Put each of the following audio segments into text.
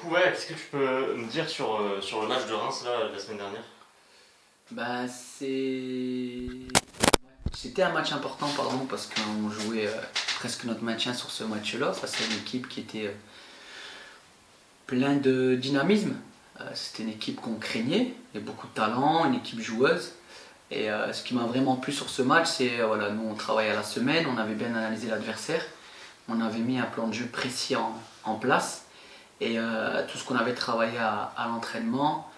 coup, ouais, qu'est-ce que tu peux me dire sur le match de Reims là, la semaine dernière? Bah, c'était un match important pardon, parce qu'on jouait presque notre maintien sur ce match-là. Ça, c'est une équipe qui était plein de dynamisme. C'était une équipe qu'on craignait, il y a beaucoup de talent, une équipe joueuse. Et ce qui m'a vraiment plu sur ce match, c'est voilà, nous on travaillait à la semaine, on avait bien analysé l'adversaire, on avait mis un plan de jeu précis en place et tout ce qu'on avait travaillé à l'entraînement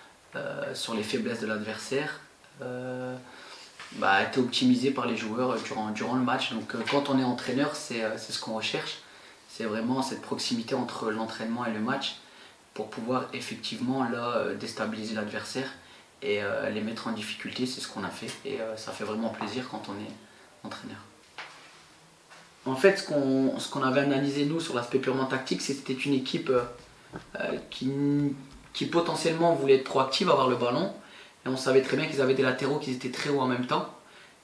sur les faiblesses de l'adversaire a été optimisé par les joueurs durant le match. Donc quand on est entraîneur, c'est ce qu'on recherche, c'est vraiment cette proximité entre l'entraînement et le match pour pouvoir effectivement là, déstabiliser l'adversaire et les mettre en difficulté. C'est ce qu'on a fait et ça fait vraiment plaisir quand on est entraîneur. En fait, ce qu'on avait analysé nous sur l'aspect purement tactique, c'était une équipe qui potentiellement voulait être proactive, avoir le ballon, et on savait très bien qu'ils avaient des latéraux qui étaient très hauts en même temps,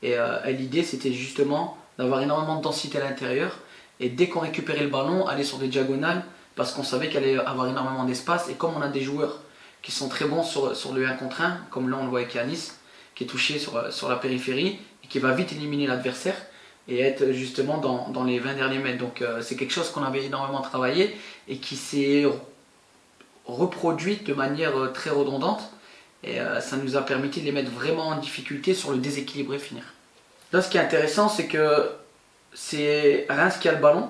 et l'idée c'était justement d'avoir énormément de densité à l'intérieur, et dès qu'on récupérait le ballon, aller sur des diagonales, parce qu'on savait qu'il allait avoir énormément d'espace, et comme on a des joueurs qui sont très bons sur le 1 contre 1, comme là on le voit avec Yanis, qui est touché sur la périphérie, et qui va vite éliminer l'adversaire, et être justement dans les 20 derniers mètres. Donc c'est quelque chose qu'on avait énormément travaillé, et qui s'est reproduit de manière très redondante, et ça nous a permis de les mettre vraiment en difficulté sur le déséquilibré finir. Là ce qui est intéressant, c'est que c'est Reims qui a le ballon,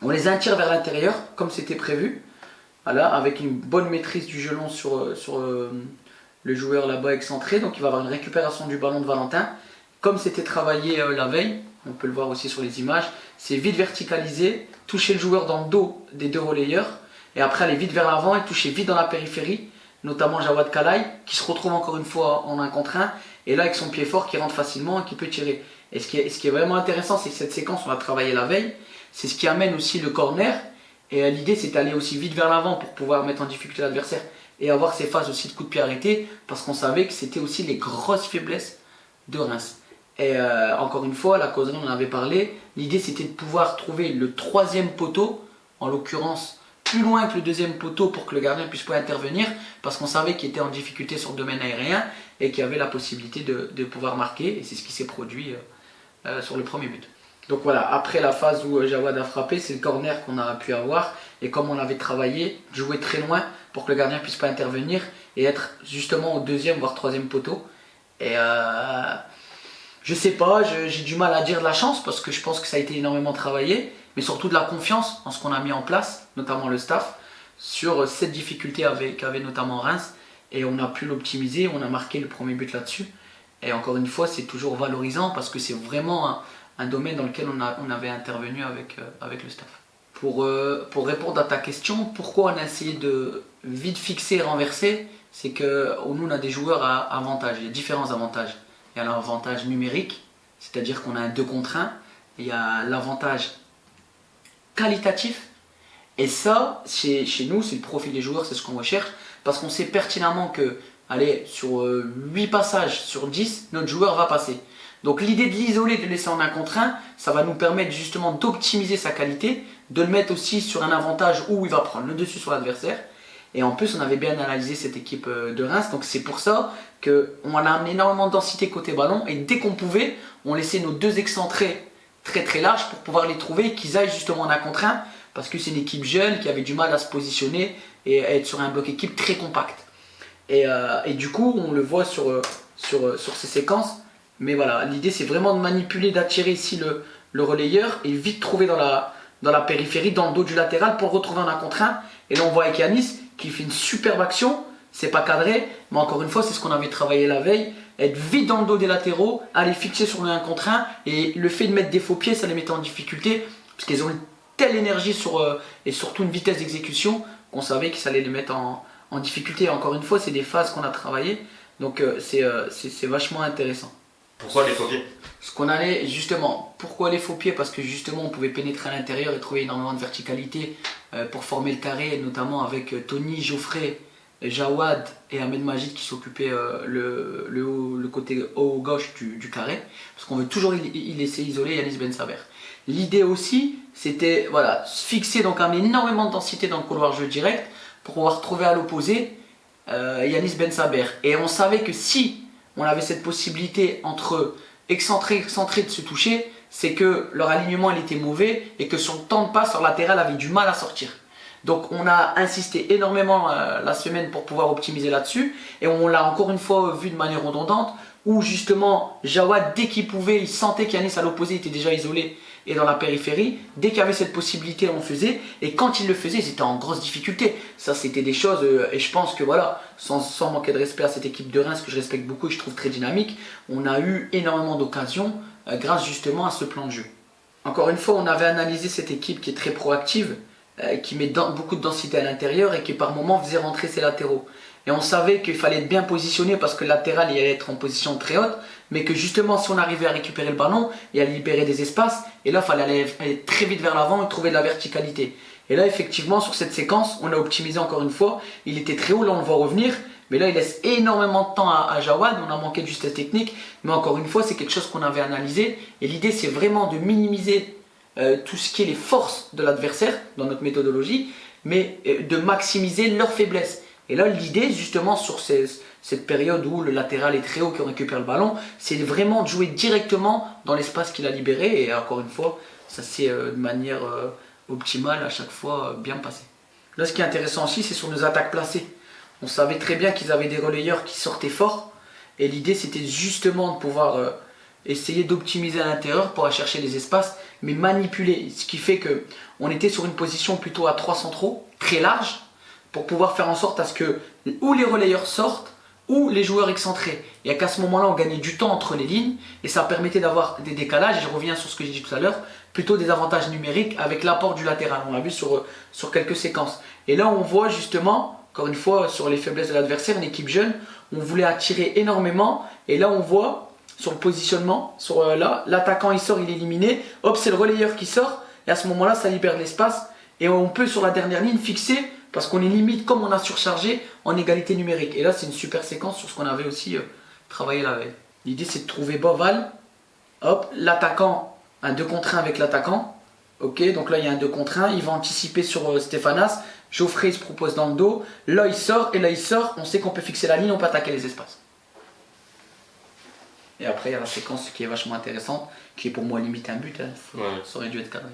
on les attire vers l'intérieur comme c'était prévu, voilà, avec une bonne maîtrise du jeu long sur le joueur là-bas excentré, donc il va avoir une récupération du ballon de Valentin, comme c'était travaillé la veille, on peut le voir aussi sur les images, c'est vite verticalisé, toucher le joueur dans le dos des deux relayeurs, et après aller vite vers l'avant et toucher vite dans la périphérie, notamment Jawad Kalaï, qui se retrouve encore une fois en 1 contre 1, et là avec son pied fort qui rentre facilement et qui peut tirer. Et ce qui est vraiment intéressant, c'est que cette séquence, on l'a travaillé la veille, c'est ce qui amène aussi le corner, et l'idée c'est d'aller aussi vite vers l'avant pour pouvoir mettre en difficulté l'adversaire, et avoir ces phases aussi de coup de pied arrêté, parce qu'on savait que c'était aussi les grosses faiblesses de Reims. Et encore une fois, la causerie, on en avait parlé, l'idée c'était de pouvoir trouver le 3e poteau, en l'occurrence plus loin que le 2e poteau pour que le gardien puisse pas intervenir, parce qu'on savait qu'il était en difficulté sur le domaine aérien et qu'il y avait la possibilité de pouvoir marquer, et c'est ce qui s'est produit sur le premier but. Donc voilà, après la phase où Jawad a frappé, c'est le corner qu'on a pu avoir, et comme on l'avait travaillé, jouer très loin pour que le gardien puisse pas intervenir et être justement au 2e voire 3e poteau. Et je sais pas, j'ai du mal à dire de la chance parce que je pense que ça a été énormément travaillé, mais surtout de la confiance en ce qu'on a mis en place, notamment le staff, sur cette difficulté qu'avait notamment Reims, et on a pu l'optimiser, on a marqué le premier but là-dessus, et encore une fois c'est toujours valorisant parce que c'est vraiment un domaine dans lequel on avait intervenu avec le staff. Pour répondre à ta question, pourquoi on a essayé de vite fixer et renverser, c'est que nous on a des joueurs à avantage, il y a différents avantages. Il y a l'avantage numérique, c'est-à-dire qu'on a un 2 contre 1, il y a l'avantage qualitatif, et ça, chez nous, c'est le profil des joueurs, c'est ce qu'on recherche, parce qu'on sait pertinemment que, allez, sur 8 passages sur 10, notre joueur va passer. Donc l'idée de l'isoler, de le laisser en 1 contre 1, ça va nous permettre justement d'optimiser sa qualité, de le mettre aussi sur un avantage où il va prendre le dessus sur l'adversaire. Et en plus, on avait bien analysé cette équipe de Reims, donc c'est pour ça qu'on a amené énormément de densité côté ballon, et dès qu'on pouvait, on laissait nos 2 excentrés très très larges pour pouvoir les trouver, qu'ils aillent justement en 1 contre 1, parce que c'est une équipe jeune qui avait du mal à se positionner et à être sur un bloc équipe très compact. Et du coup, on le voit sur ces séquences, mais voilà, l'idée c'est vraiment de manipuler, d'attirer ici le relayeur et vite trouver dans la périphérie, dans le dos du latéral pour retrouver en 1 contre 1. Et là on voit avec Yanis qui fait une superbe action, c'est pas cadré, mais encore une fois c'est ce qu'on avait travaillé la veille, être vite dans le dos des latéraux, aller fixer sur le 1 contre 1, et le fait de mettre des faux pieds, ça les mettait en difficulté, parce qu'ils ont une telle énergie et surtout une vitesse d'exécution, qu'on savait que ça allait les mettre en difficulté. Et encore une fois, c'est des phases qu'on a travaillées, donc c'est vachement intéressant. Pourquoi les faux pieds? Ce qu'on allait justement, pourquoi les faux pieds? Parce que justement on pouvait pénétrer à l'intérieur et trouver énormément de verticalité pour former le carré, notamment avec Tony, Geoffrey, Jawad et Ahmed Majid qui s'occupaient le côté haut gauche du carré, parce qu'on veut toujours laisser isoler Yanis Ben Saber. L'idée aussi c'était voilà, fixer, donc amener énormément de densité dans le couloir jeu direct pour pouvoir trouver à l'opposé Yanis Ben Saber. Et on savait que si on avait cette possibilité entre excentré de se toucher, c'est que leur alignement il était mauvais et que son temps de passe sur latéral avait du mal à sortir. Donc on a insisté énormément la semaine pour pouvoir optimiser là-dessus et on l'a encore une fois vu de manière redondante où justement Jawad dès qu'il pouvait, il sentait qu'Yanis à l'opposé était déjà isolé et dans la périphérie, dès qu'il y avait cette possibilité on faisait et quand il le faisait c'était en grosse difficulté. Ça c'était des choses et je pense que voilà, sans manquer de respect à cette équipe de Reims que je respecte beaucoup et que je trouve très dynamique, on a eu énormément d'occasions grâce justement à ce plan de jeu. Encore une fois on avait analysé cette équipe qui est très proactive, qui met beaucoup de densité à l'intérieur et qui par moments faisait rentrer ses latéraux. Et on savait qu'il fallait être bien positionné parce que le latéral il allait être en position très haute, mais que justement si on arrivait à récupérer le ballon, il allait libérer des espaces, et là il fallait aller très vite vers l'avant et trouver de la verticalité. Et là effectivement sur cette séquence, on a optimisé encore une fois, il était très haut, là on le voit revenir, mais là il laisse énormément de temps à Jawad, on a manqué de justesse technique, mais encore une fois c'est quelque chose qu'on avait analysé, et l'idée c'est vraiment de minimiser tout ce qui est les forces de l'adversaire dans notre méthodologie, mais de maximiser leurs faiblesses. Et là, l'idée, justement, sur cette période où le latéral est très haut, qui récupère le ballon, c'est vraiment de jouer directement dans l'espace qu'il a libéré. Et encore une fois, ça s'est de manière optimale à chaque fois bien passé. Là, ce qui est intéressant aussi, c'est sur nos attaques placées. On savait très bien qu'ils avaient des relayeurs qui sortaient fort. Et l'idée, c'était justement de pouvoir essayer d'optimiser à l'intérieur pour aller chercher les espaces, mais manipuler. Ce qui fait qu'on était sur une position plutôt à 3 centraux, très large, pour pouvoir faire en sorte à ce que ou les relayeurs sortent ou les joueurs excentrés. Et qu'à ce moment-là, on gagnait du temps entre les lignes et ça permettait d'avoir des décalages. Et je reviens sur ce que j'ai dit tout à l'heure, plutôt des avantages numériques avec l'apport du latéral. On l'a vu sur quelques séquences. Et là, on voit justement, encore une fois, sur les faiblesses de l'adversaire, une équipe jeune, on voulait attirer énormément. Et là, on voit sur le positionnement, là, l'attaquant il sort, il est éliminé. Hop, c'est le relayeur qui sort. Et à ce moment-là, ça libère de l'espace. Et on peut, sur la dernière ligne, fixer. Parce qu'on est limite, comme on a surchargé, en égalité numérique. Et là, c'est une super séquence sur ce qu'on avait aussi travaillé la veille. L'idée, c'est de trouver Boval. Hop, l'attaquant, un 2 contre 1 avec l'attaquant. Ok, donc là, il y a un 2 contre 1. Il va anticiper sur Stéphanas. Geoffrey, il se propose dans le dos. Là, il sort. Et là, il sort. On sait qu'on peut fixer la ligne, on peut attaquer les espaces. Et après, il y a la séquence qui est vachement intéressante, qui est pour moi limite un but. Hein. Ouais. Ça aurait dû être cadré.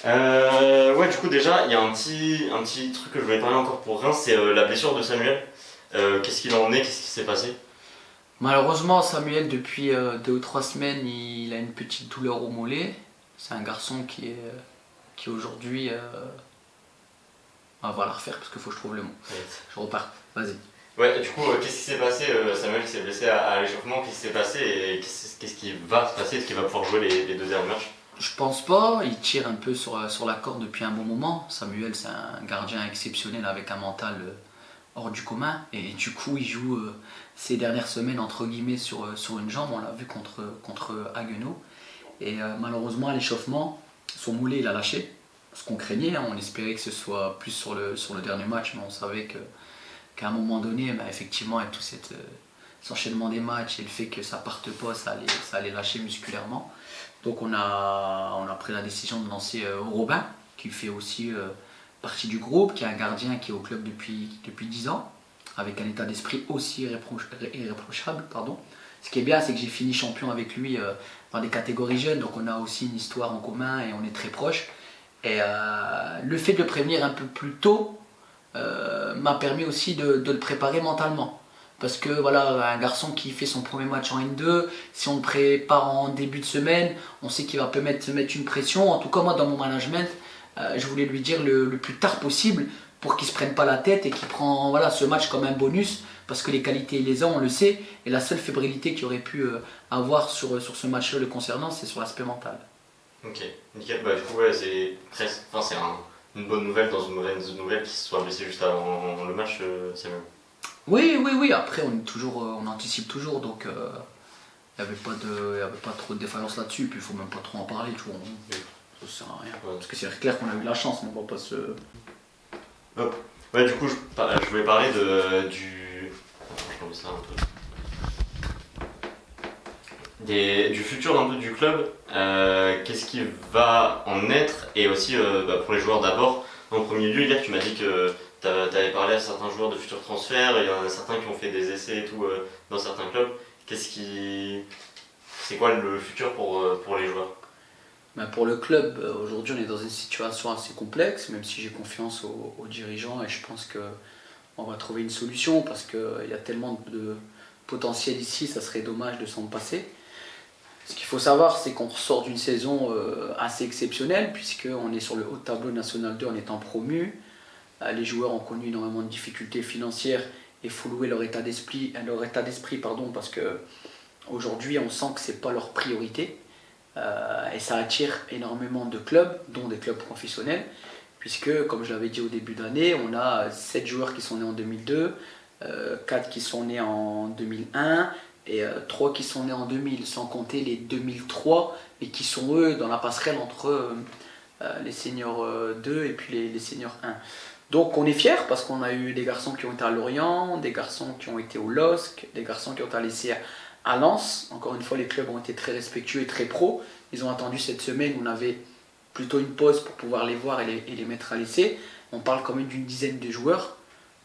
Ouais, du coup déjà il y a un petit truc que je voulais parler encore pour Reims, c'est la blessure de Samuel. Qu'est-ce qu'il en est, qu'est-ce qui s'est passé? Malheureusement Samuel depuis 2 ou 3 semaines il a une petite douleur au mollet. C'est un garçon qui aujourd'hui on va la refaire parce qu'il faut que je trouve le mot. Ouais. Je repars, vas-y. Ouais, du coup qu'est-ce qui s'est passé? Samuel s'est blessé à l'échauffement, qu'est-ce qui s'est passé et qu'est-ce qui va se passer? Est-ce qu'il va pouvoir jouer les 2 derniers matchs? Je pense pas, il tire un peu sur la corde depuis un bon moment. Samuel c'est un gardien exceptionnel avec un mental hors du commun et du coup il joue ces dernières semaines entre guillemets sur une jambe, on l'a vu contre Haguenau et malheureusement à l'échauffement son mollet il a lâché, ce qu'on craignait, hein. On espérait que ce soit plus sur le dernier match mais on savait qu'à un moment donné effectivement avec tout cet enchaînement des matchs et le fait que ça parte pas ça allait lâcher musculairement. Donc on a pris la décision de lancer Robin, qui fait aussi partie du groupe, qui est un gardien qui est au club depuis 10 ans, avec un état d'esprit aussi irréprochable. Ce qui est bien, c'est que j'ai fini champion avec lui dans des catégories jeunes, donc on a aussi une histoire en commun et on est très proches. Et le fait de le prévenir un peu plus tôt m'a permis aussi de le préparer mentalement. Parce que voilà, un garçon qui fait son premier match en N2, si on le prépare en début de semaine, on sait qu'il va se mettre une pression. En tout cas, moi, dans mon management, je voulais lui dire le plus tard possible pour qu'il ne se prenne pas la tête et qu'il prend ce match comme un bonus. Parce que les qualités, il les a, on le sait. Et la seule fébrilité qu'il aurait pu avoir sur ce match-là le concernant, c'est sur l'aspect mental. Ok, nickel. Bah, du coup, ouais, c'est une bonne nouvelle dans une mauvaise nouvelle qu'il se soit blessé juste avant le match, Samuel. Oui, après on anticipe toujours, donc il n'y avait pas trop de défaillance là-dessus, puis il faut même pas trop en parler, tu vois, ça sert à rien. Ouais. Parce que c'est clair qu'on a eu de la chance, mais on va pas se... Hop. Ouais, du coup, je voulais parler du... Je remets ça un peu. Du futur un peu du club, qu'est-ce qui va en être, et aussi pour les joueurs d'abord. En premier lieu, hier tu m'as dit que t'avais parlé à certains joueurs de futurs transferts, il y en a certains qui ont fait des essais et tout dans certains clubs. C'est quoi le futur pour les joueurs? Ben, pour le club, aujourd'hui on est dans une situation assez complexe, même si j'ai confiance aux dirigeants et je pense qu'on va trouver une solution parce qu'il y a tellement de potentiel ici, ça serait dommage de s'en passer. Ce qu'il faut savoir, c'est qu'on ressort d'une saison assez exceptionnelle puisqu'on est sur le haut de tableau national 2 en étant promu. Les joueurs ont connu énormément de difficultés financières et il faut louer leur état d'esprit, parce que aujourd'hui on sent que ce n'est pas leur priorité et ça attire énormément de clubs, dont des clubs professionnels, puisque comme je l'avais dit au début d'année, on a 7 joueurs qui sont nés en 2002, 4 qui sont nés en 2001 et 3 qui sont nés en 2000, sans compter les 2003, et qui sont eux dans la passerelle entre les seniors 2 et puis les seniors 1. Donc on est fiers parce qu'on a eu des garçons qui ont été à Lorient, des garçons qui ont été au LOSC, des garçons qui ont été à l'essai à Lens. Encore une fois, les clubs ont été très respectueux et très pros. Ils ont attendu cette semaine où on avait plutôt une pause pour pouvoir les voir et les mettre à l'essai. On parle quand même d'une dizaine de joueurs.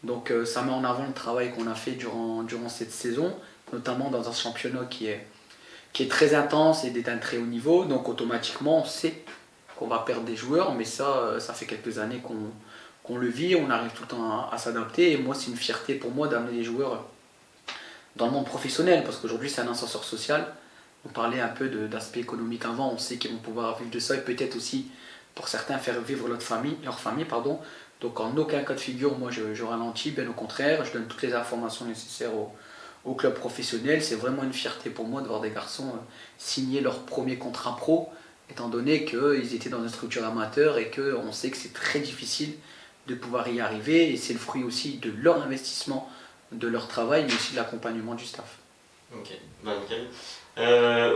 Donc ça met en avant le travail qu'on a fait durant cette saison, notamment dans un championnat qui est très intense et d'un très haut niveau. Donc automatiquement, on sait qu'on va perdre des joueurs, mais ça fait quelques années qu'on le vit, on arrive tout le temps à s'adapter. Et moi, c'est une fierté pour moi d'amener les joueurs dans le monde professionnel, parce qu'aujourd'hui, c'est un ascenseur social. On parlait un peu d'aspect économique avant, on sait qu'ils vont pouvoir vivre de ça et peut-être aussi, pour certains, faire vivre leur famille. Donc en aucun cas de figure, moi, je ralentis, bien au contraire, je donne toutes les informations nécessaires au club professionnel. C'est vraiment une fierté pour moi de voir des garçons signer leur premier contrat pro, étant donné qu'ils étaient dans une structure amateur et qu'on sait que c'est très difficile de pouvoir y arriver, et c'est le fruit aussi de leur investissement, de leur travail, mais aussi de l'accompagnement du staff. Ok, bah nickel.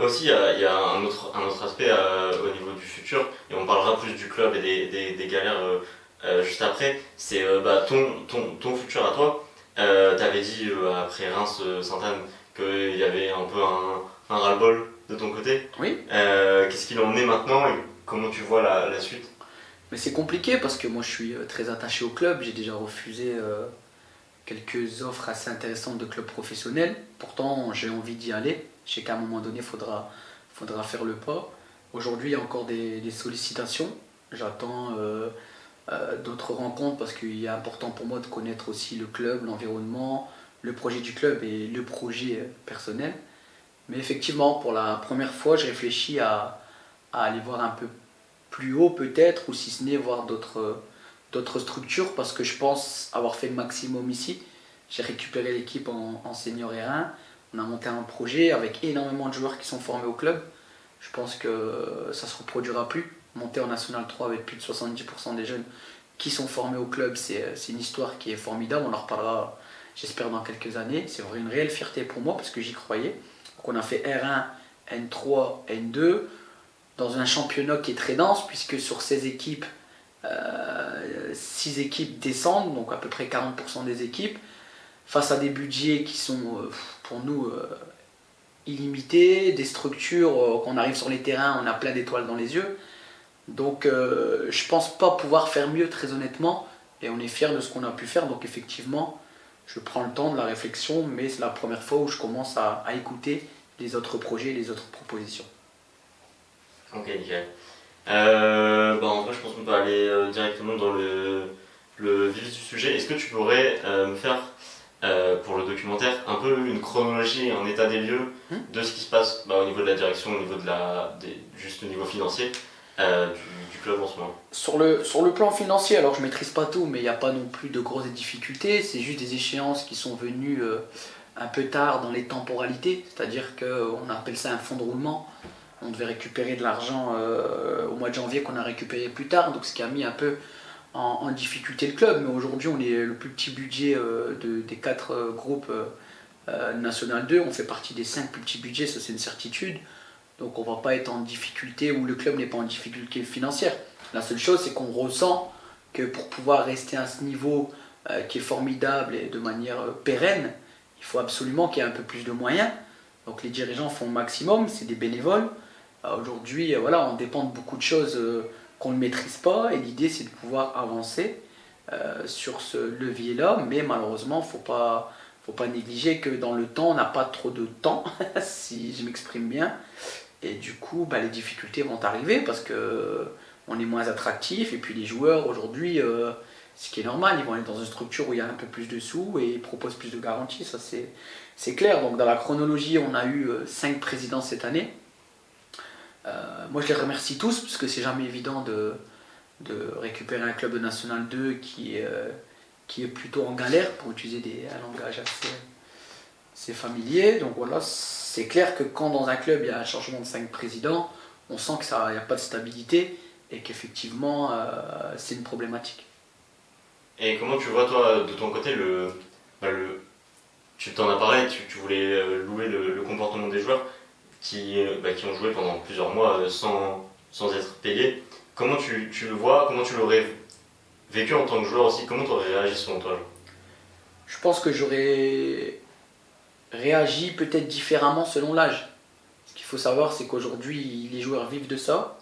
Aussi, il y a un autre aspect au niveau du futur, et on parlera plus du club et des galères juste après. C'est ton futur à toi. Tu avais dit après Reims-Sainte-Anne qu'il y avait un peu un ras-le-bol de ton côté. Oui. Qu'est-ce qu'il en est maintenant et comment tu vois la suite? Mais c'est compliqué parce que moi je suis très attaché au club, j'ai déjà refusé quelques offres assez intéressantes de clubs professionnels. Pourtant j'ai envie d'y aller, je sais qu'à un moment donné il faudra faire le pas. Aujourd'hui il y a encore des sollicitations, j'attends d'autres rencontres parce qu'il est important pour moi de connaître aussi le club, l'environnement, le projet du club et le projet personnel. Mais effectivement pour la première fois je réfléchis à aller voir un peu plus haut peut-être, ou si ce n'est voir d'autres structures, parce que je pense avoir fait le maximum ici. J'ai récupéré l'équipe en senior R1, on a monté un projet avec énormément de joueurs qui sont formés au club. Je pense que ça ne se reproduira plus. Monter en National 3 avec plus de 70% des jeunes qui sont formés au club, c'est une histoire qui est formidable, on en reparlera j'espère dans quelques années. C'est une réelle fierté pour moi parce que j'y croyais. Donc on a fait R1, N3, N2, dans un championnat qui est très dense, puisque sur 16 équipes, 6 équipes descendent, donc à peu près 40% des équipes, face à des budgets qui sont pour nous illimités, des structures, quand on arrive sur les terrains, on a plein d'étoiles dans les yeux. Donc je pense pas pouvoir faire mieux, très honnêtement, et on est fiers de ce qu'on a pu faire. Donc effectivement, je prends le temps de la réflexion, mais c'est la première fois où je commence à écouter les autres projets, les autres propositions. Ok, nickel. En vrai, je pense qu'on peut aller directement dans le vif du sujet. Est-ce que tu pourrais me faire, pour le documentaire, un peu une chronologie, un état des lieux de ce qui se passe au niveau de la direction, au niveau juste au niveau financier du club en ce moment? Sur le plan financier, alors je maîtrise pas tout, mais il n'y a pas non plus de grosses difficultés. C'est juste des échéances qui sont venues un peu tard dans les temporalités, c'est-à-dire qu'on appelle ça un fonds de roulement. On devait récupérer de l'argent au mois de janvier qu'on a récupéré plus tard, donc ce qui a mis un peu en difficulté le club. Mais aujourd'hui, on est le plus petit budget des 4 groupes National 2. On fait partie des 5 plus petits budgets, ça c'est une certitude. Donc on ne va pas être en difficulté, ou le club n'est pas en difficulté financière. La seule chose, c'est qu'on ressent que pour pouvoir rester à ce niveau qui est formidable et de manière pérenne, il faut absolument qu'il y ait un peu plus de moyens. Donc les dirigeants font le maximum, c'est des bénévoles. Aujourd'hui, on dépend de beaucoup de choses qu'on ne maîtrise pas, et l'idée c'est de pouvoir avancer. sur ce levier-là, mais malheureusement, faut pas négliger que dans le temps, on n'a pas trop de temps, si je m'exprime bien, et du coup, bah, les difficultés vont arriver parce que on est moins attractif, et puis les joueurs aujourd'hui, ce qui est normal, ils vont aller dans une structure où il y a un peu plus de sous et ils proposent plus de garanties, ça c'est clair. Donc dans la chronologie, on a eu 5 présidents cette année. Moi je les remercie tous parce que c'est jamais évident de récupérer un club de National 2 qui est plutôt en galère, pour utiliser un langage assez familier. Donc voilà, c'est clair que quand dans un club il y a un changement de 5 présidents, on sent qu'il n'y a pas de stabilité et qu'effectivement c'est une problématique. Et comment tu vois, toi, de ton côté, tu t'en as parlé, tu voulais louer le comportement des joueurs qui ont joué pendant plusieurs mois sans être payés. Comment tu le vois, comment tu l'aurais vécu en tant que joueur aussi, comment tu aurais réagi selon toi? Je pense que j'aurais réagi peut-être différemment selon l'âge. Ce qu'il faut savoir, c'est qu'aujourd'hui, les joueurs vivent de ça.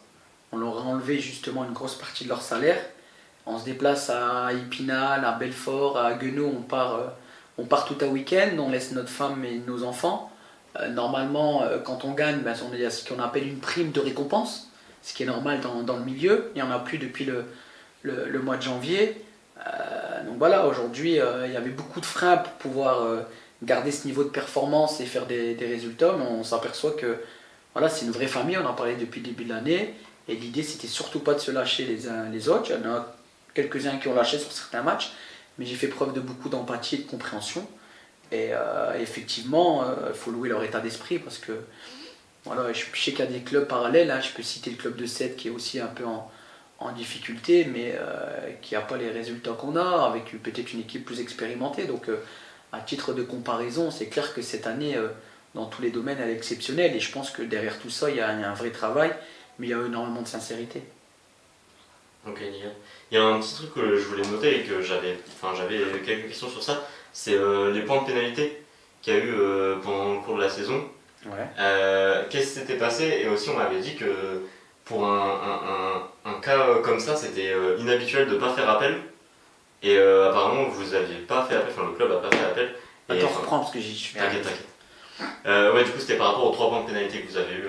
On leur a enlevé justement une grosse partie de leur salaire. On se déplace à Épinal, à Belfort, à Guenot, on part tout un week-end, on laisse notre femme et nos enfants. Normalement, quand on gagne, ben, on a ce qu'on appelle une prime de récompense, ce qui est normal dans le milieu. Il n'y en a plus depuis le mois de janvier. Donc voilà, aujourd'hui, il y avait beaucoup de freins pour pouvoir garder ce niveau de performance et faire des résultats, mais on s'aperçoit que voilà, c'est une vraie famille, on en parlait depuis le début de l'année, et l'idée c'était surtout pas de se lâcher les uns les autres. Il y en a quelques-uns qui ont lâché sur certains matchs, mais j'ai fait preuve de beaucoup d'empathie et de compréhension. Et effectivement, il faut louer leur état d'esprit parce que voilà, je sais qu'il y a des clubs parallèles, hein, je peux citer le club de Sète qui est aussi un peu en difficulté, mais qui n'a pas les résultats qu'on a, avec peut-être une équipe plus expérimentée. Donc à titre de comparaison, c'est clair que cette année, dans tous les domaines, elle est exceptionnelle, et je pense que derrière tout ça, il y a un vrai travail, mais il y a énormément de sincérité. Ok, nickel. Il y a un petit truc que je voulais noter et que j'avais quelques questions sur ça, c'est les points de pénalité qu'il y a eu pendant le cours de la saison. Ouais. Qu'est-ce qui s'était passé? Et aussi, on m'avait dit que pour un cas comme ça, c'était inhabituel de ne pas faire appel. Et apparemment, vous aviez pas fait appel, enfin le club a pas fait appel. Et, Attends, reprends parce que j'y suis pas. T'inquiète, t'inquiète. Ouais, du coup, c'était par rapport aux 3 points de pénalité que vous avez eu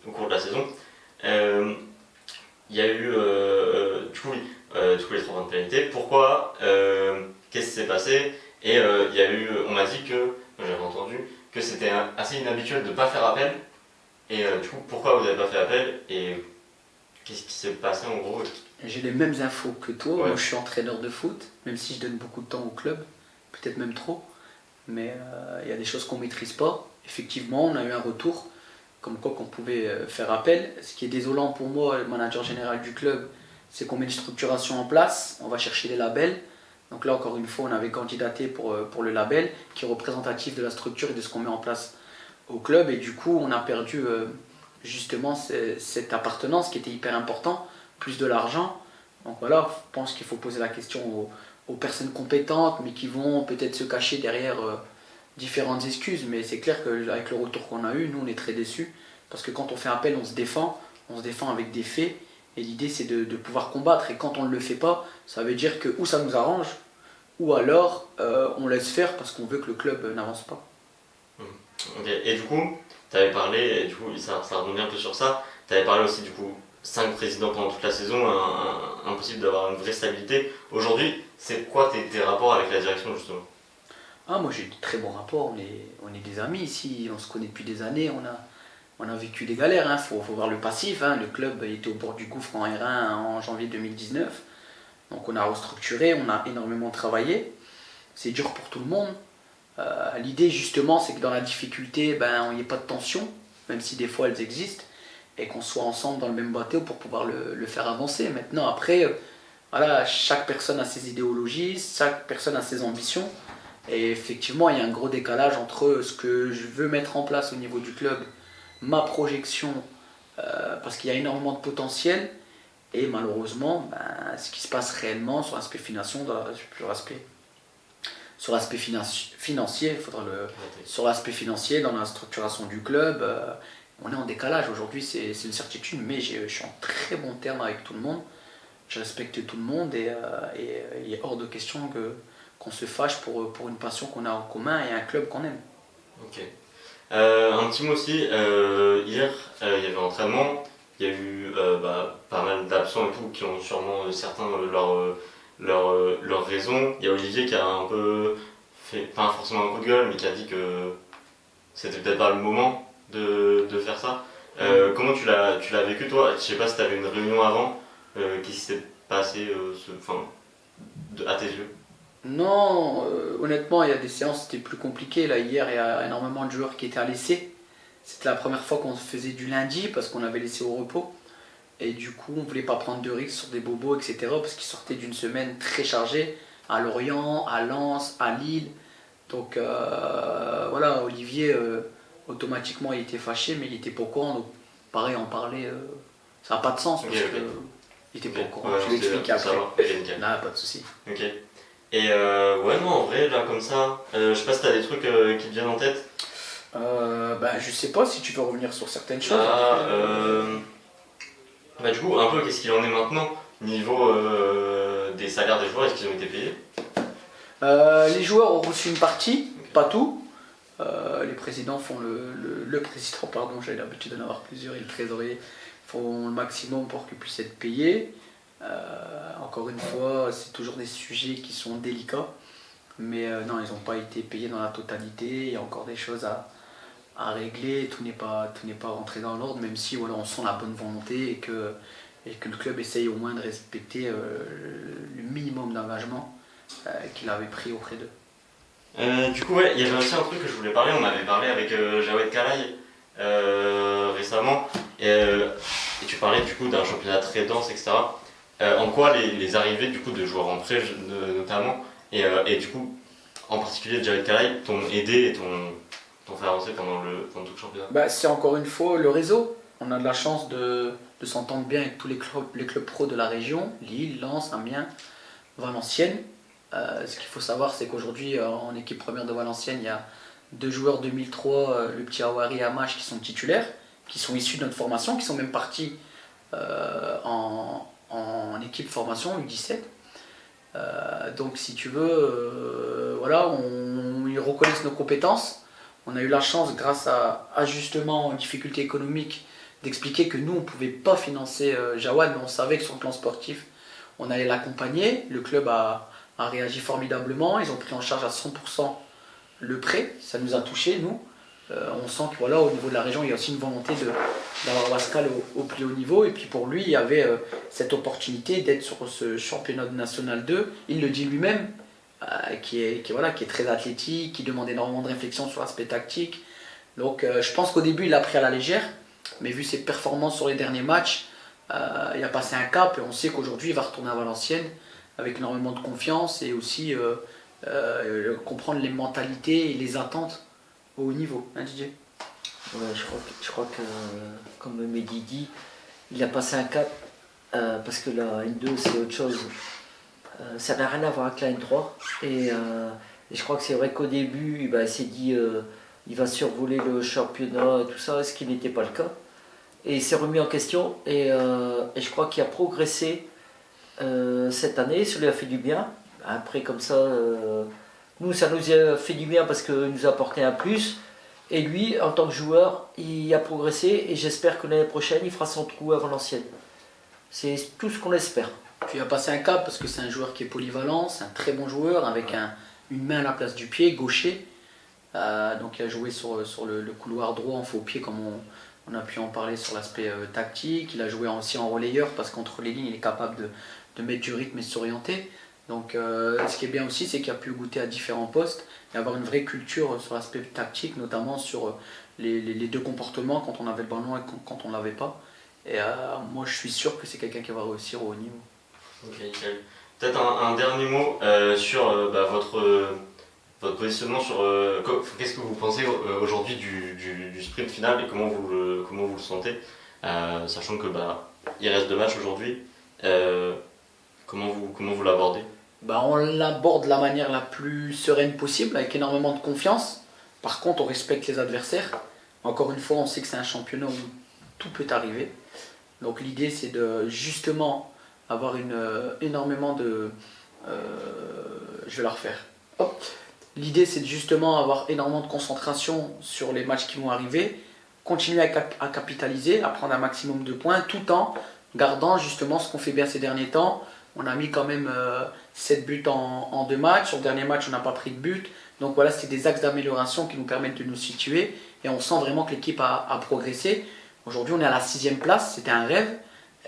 au cours de la saison. Il y a eu, du coup, oui, les 3 points de pénalité. Pourquoi? Qu'est-ce qui s'est passé? Et il y a eu, on m'a dit que, j'avais entendu, que c'était assez inhabituel de ne pas faire appel. Et du coup, pourquoi vous n'avez pas fait appel? Et qu'est-ce qui s'est passé en gros? J'ai les mêmes infos que toi. Ouais. Moi, je suis entraîneur de foot, même si je donne beaucoup de temps au club, peut-être même trop. Mais il y a des choses qu'on ne maîtrise pas. Effectivement, on a eu un retour, comme quoi qu'on pouvait faire appel. Ce qui est désolant pour moi, le manager général du club, c'est qu'on met une structuration en place, on va chercher les labels. Donc là, encore une fois, on avait candidaté pour le label, qui est représentatif de la structure et de ce qu'on met en place au club. Et du coup, on a perdu justement cette appartenance qui était hyper important, plus de l'argent. Donc voilà, je pense qu'il faut poser la question aux personnes compétentes, mais qui vont peut-être se cacher derrière différentes excuses. Mais c'est clair qu'avec le retour qu'on a eu, nous on est très déçus, parce que quand on fait appel, on se défend avec des faits, et l'idée c'est de pouvoir combattre. Et quand on ne le fait pas, ça veut dire que ou ça nous arrange, ou alors on laisse faire parce qu'on veut que le club n'avance pas. Ok. Et du coup, tu avais parlé, et du coup, ça rebondit un peu sur ça, tu avais parlé aussi du coup 5 présidents pendant toute la saison, impossible d'avoir une vraie stabilité. Aujourd'hui, c'est quoi tes rapports avec la direction justement? Ah, moi j'ai de très bons rapports, on est des amis ici, on se connaît depuis des années, on a vécu des galères, faut voir le passif, le club était au bord du gouffre en R1 en janvier 2019, donc on a restructuré, on a énormément travaillé, c'est dur pour tout le monde. L'idée justement c'est que dans la difficulté, il n'y ait pas de tension, même si des fois elles existent, et qu'on soit ensemble dans le même bateau pour pouvoir le faire avancer. Maintenant après, voilà, chaque personne a ses idéologies, chaque personne a ses ambitions. Et effectivement, il y a un gros décalage entre ce que je veux mettre en place au niveau du club, ma projection, parce qu'il y a énormément de potentiel, et malheureusement, ce qui se passe réellement sur l'aspect financier, sur l'aspect financier, dans la structuration du club, on est en décalage. Aujourd'hui, c'est une certitude, mais je suis en très bon terme avec tout le monde. je respecte tout le monde et il est hors de question qu'on se fâche pour une passion qu'on a en commun et un club qu'on aime. Ok. Un petit mot aussi, hier il y avait entraînement, il y a eu pas mal d'absents et tout qui ont sûrement certains leurs raisons. Il y a Olivier qui a un peu fait, pas forcément un coup de gueule, mais qui a dit que c'était peut-être pas le moment de faire ça. Comment tu l'as vécu toi? Je sais pas si tu avais une réunion avant, qu'est-ce qui s'est passé à tes yeux? Non, honnêtement, il y a des séances, c'était plus compliqué. Là, hier, il y a énormément de joueurs qui étaient à l'essai. C'était la première fois qu'on faisait du lundi parce qu'on avait laissé au repos. Et du coup, on voulait pas prendre de risques sur des bobos, etc. Parce qu'ils sortaient d'une semaine très chargée à Lorient, à Lens, à Lille. Donc voilà, Olivier, automatiquement, il était fâché, mais il était pas au courant. Donc pareil, en parler, ça n'a pas de sens parce Ok. qu'il était pas au courant. Ouais, Je l'explique c'est après. ça va. Ok, nickel. Non, pas de souci. Ok. Et ouais, non, en vrai, là, comme ça, je sais pas si t'as des trucs qui te viennent en tête. Je sais pas si tu peux revenir sur certaines choses. Là, du coup, un peu, qu'est-ce qu'il en est maintenant niveau des salaires des joueurs, est-ce qu'ils ont été payés? Les joueurs ont reçu une partie, pas tout. Les présidents font le président, pardon, j'ai l'habitude d'en avoir plusieurs, et le trésorier font le maximum pour qu'ils puissent être payés. Encore une fois, c'est toujours des sujets qui sont délicats, mais non, ils n'ont pas été payés dans la totalité. Il y a encore des choses à régler. Tout n'est pas rentré dans l'ordre, même si voilà, on sent la bonne volonté et que le club essaye au moins de respecter le minimum d'engagement qu'il avait pris auprès d'eux. Du coup, ouais, il y avait aussi un truc que je voulais parler. On avait parlé avec Jawed Kalaï récemment, et tu parlais du coup d'un championnat très dense, etc. En quoi les arrivées du coup de joueurs en prêt notamment, et du coup en particulier Jawed Kalaï, t'ont aidé et t'ont fait avancer pendant tout le championnat? C'est encore une fois le réseau. On a de la chance de s'entendre bien avec tous les clubs pro de la région, Lille, Lens, Amiens, Valenciennes. Ce qu'il faut savoir, c'est qu'aujourd'hui, en équipe première de Valenciennes, il y a 2 joueurs 2003, le petit Awari et Amash, qui sont titulaires, qui sont issus de notre formation, qui sont même partis en équipe formation U17. Donc si tu veux, voilà, ils reconnaissent nos compétences. On a eu la chance, grâce à ajustement aux difficultés économiques, d'expliquer que nous, on ne pouvait pas financer Jawad, mais on savait que sur le plan sportif, on allait l'accompagner. Le club a réagi formidablement, ils ont pris en charge à 100% le prêt, ça nous a touchés, nous. On sent que voilà, au niveau de la région, il y a aussi une volonté d'avoir Pascal au plus haut niveau. Et puis pour lui, il y avait cette opportunité d'être sur ce championnat national 2. Il le dit lui-même, qui est très athlétique, qui demande énormément de réflexion sur l'aspect tactique. Donc je pense qu'au début, il l'a pris à la légère. Mais vu ses performances sur les derniers matchs, il a passé un cap. Et on sait qu'aujourd'hui, il va retourner à Valenciennes avec énormément de confiance et aussi comprendre les mentalités et les attentes au haut niveau, hein, Didier? Ouais, je crois que, comme Mehdi dit, il a passé un cap parce que la N2 c'est autre chose. Ça n'a rien à voir avec la N3. Et je crois que c'est vrai qu'au début, il s'est dit il va survoler le championnat et tout ça, ce qui n'était pas le cas. Et il s'est remis en question et je crois qu'il a progressé cette année, ça lui a fait du bien. Après, comme ça, nous, ça nous a fait du bien parce qu'il nous a apporté un plus. Et lui, en tant que joueur, il a progressé et j'espère que l'année prochaine, il fera son trou à Valenciennes. C'est tout ce qu'on espère. Puis il a passé un cap parce que c'est un joueur qui est polyvalent, c'est un très bon joueur avec une main à la place du pied, gaucher. Donc il a joué sur le couloir droit en faux pied comme on a pu en parler sur l'aspect tactique. Il a joué aussi en relayeur parce qu'entre les lignes, il est capable de mettre du rythme et de s'orienter. Donc ce qui est bien aussi, c'est qu'il a pu goûter à différents postes et avoir une vraie culture sur l'aspect tactique, notamment sur les deux comportements quand on avait le ballon et quand on ne l'avait pas. Et moi je suis sûr que c'est quelqu'un qui va réussir au haut niveau. Ok, nickel. Peut-être un dernier mot sur votre positionnement sur qu'est-ce que vous pensez aujourd'hui du sprint final et comment vous le sentez, sachant que il reste 2 matchs aujourd'hui. Comment vous l'abordez? On l'aborde de la manière la plus sereine possible, avec énormément de confiance. Par contre, on respecte les adversaires. Encore une fois, on sait que c'est un championnat où tout peut arriver. Donc l'idée, c'est de justement avoir énormément de... je vais la refaire. Hop. L'idée, c'est justement avoir énormément de concentration sur les matchs qui vont arriver, continuer à capitaliser, à prendre un maximum de points, tout en gardant justement ce qu'on fait bien ces derniers temps. On a mis quand même 7 buts en 2 matchs. Sur le dernier match, on n'a pas pris de but. Donc voilà, c'est des axes d'amélioration qui nous permettent de nous situer. Et on sent vraiment que l'équipe a progressé. Aujourd'hui, on est à la 6e place. C'était un rêve.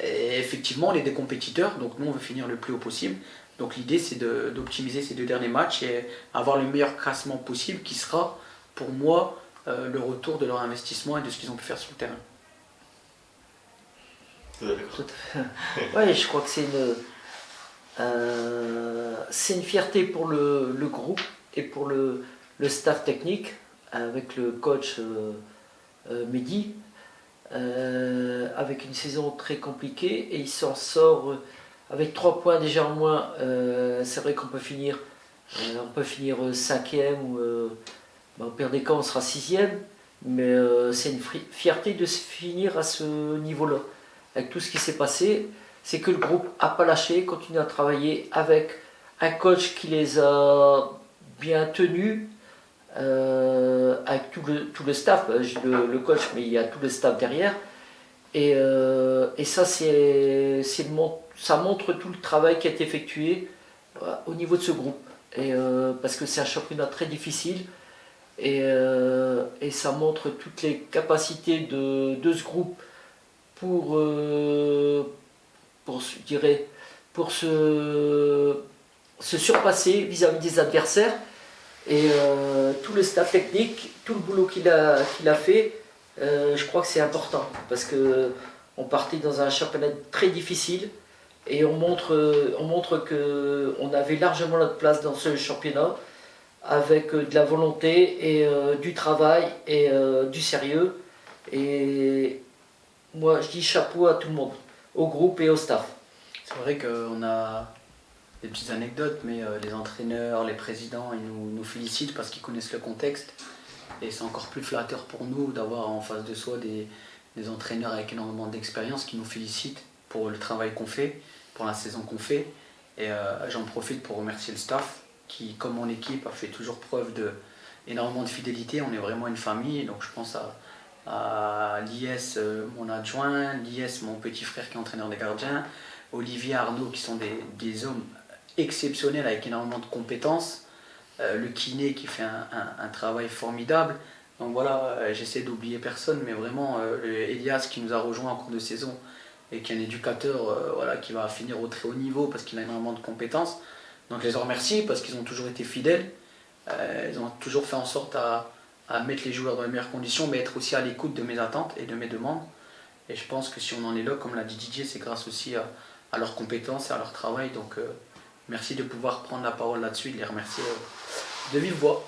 Et effectivement, on est des compétiteurs. Donc nous, on veut finir le plus haut possible. Donc l'idée, c'est d'optimiser ces 2 derniers matchs et avoir le meilleur classement possible qui sera, pour moi, le retour de leur investissement et de ce qu'ils ont pu faire sur le terrain. Tout à fait. Ouais, je crois que c'est une fierté pour le groupe et pour le staff technique avec le coach Mehdi, avec une saison très compliquée et il s'en sort avec 3 points déjà en moins. C'est vrai qu'on peut finir 5e ou au pire des cas on sera 6e, mais c'est une fierté de se finir à ce niveau-là. Avec tout ce qui s'est passé, c'est que le groupe n'a pas lâché, continue à travailler avec un coach qui les a bien tenus, avec tout le staff, j'ai le coach, mais il y a tout le staff derrière. Et ça, ça montre tout le travail qui a été effectué au niveau de ce groupe. Parce que c'est un championnat très difficile. Et ça montre toutes les capacités de ce groupe pour se surpasser vis-à-vis des adversaires. Et tout le staff technique, tout le boulot qu'il a fait, je crois que c'est important parce qu'on partait dans un championnat très difficile et on montre qu'on avait largement notre place dans ce championnat avec de la volonté et du travail et du sérieux. Et moi je dis chapeau à tout le monde, au groupe et au staff. C'est vrai qu'on a des petites anecdotes, mais les entraîneurs, les présidents, ils nous félicitent parce qu'ils connaissent le contexte. Et c'est encore plus flatteur pour nous d'avoir en face de soi des entraîneurs avec énormément d'expérience qui nous félicitent pour le travail qu'on fait, pour la saison qu'on fait. Et j'en profite pour remercier le staff qui, comme mon équipe, a fait toujours preuve d'énormément de fidélité. On est vraiment une famille, donc je pense à l'IS, mon adjoint, l'IS, mon petit frère qui est entraîneur des gardiens, Olivier, Arnaud, qui sont des hommes exceptionnels avec énormément de compétences, le kiné qui fait un travail formidable. Donc voilà, j'essaie d'oublier personne, mais vraiment Elias qui nous a rejoint en cours de saison et qui est un éducateur voilà, qui va finir au très haut niveau parce qu'il a énormément de compétences. Donc je les remercie parce qu'ils ont toujours été fidèles, ils ont toujours fait en sorte à mettre les joueurs dans les meilleures conditions, mais être aussi à l'écoute de mes attentes et de mes demandes. Et je pense que si on en est là, comme l'a dit Didier, c'est grâce aussi à leurs compétences et à leur travail. Donc merci de pouvoir prendre la parole là-dessus et de les remercier de vive voix.